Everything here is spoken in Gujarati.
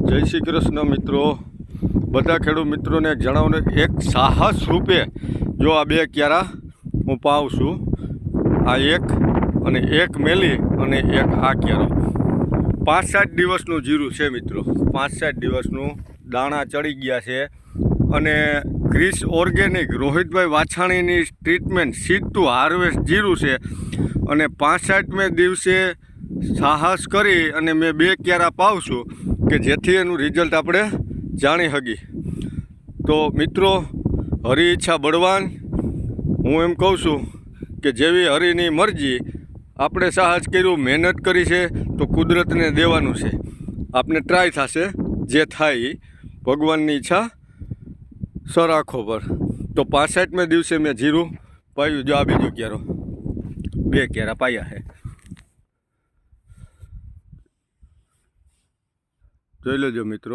જય શ્રી કૃષ્ણ મિત્રો, બધા ખેડૂત મિત્રોને જણાવું એક સાહસ રૂપે જો આ બે ક્યારા હું પાઉં છું, આ એક મેલી અને એક આ ક્યારો 5-7 દિવસનું જીરું છે મિત્રો, 5-7 દિવસનું દાણા ચડી ગયા છે. અને ક્રિસ ઓર્ગેનિક રોહિતભાઈ વાછાણીની ટ્રીટમેન્ટ સીડ ટુ હાર્વેસ્ટ જીરું છે. અને 65મે દિવસે સાહસ કરી અને મેં બે ક્યારા પાઉં છું કે જેથી એનું રિઝલ્ટ આપણે જાણી શકીએ. તો મિત્રો, હરી ઈચ્છા બળવાન, હું એમ કહું છું કે જેવી હરીની મરજી. આપણે સાહસ કર્યું, મહેનત કરી છે તો કુદરતને દેવાનું છે. આપને ટ્રાય થશે, જે થાય ભગવાનની ઈચ્છા સરાખો પર. તો 65મે દિવસે મેં જીરું પાયું. જો આ બીજો ક્યારો, બે ક્યારા પાયા છે, જોઈ લેજો મિત્રો.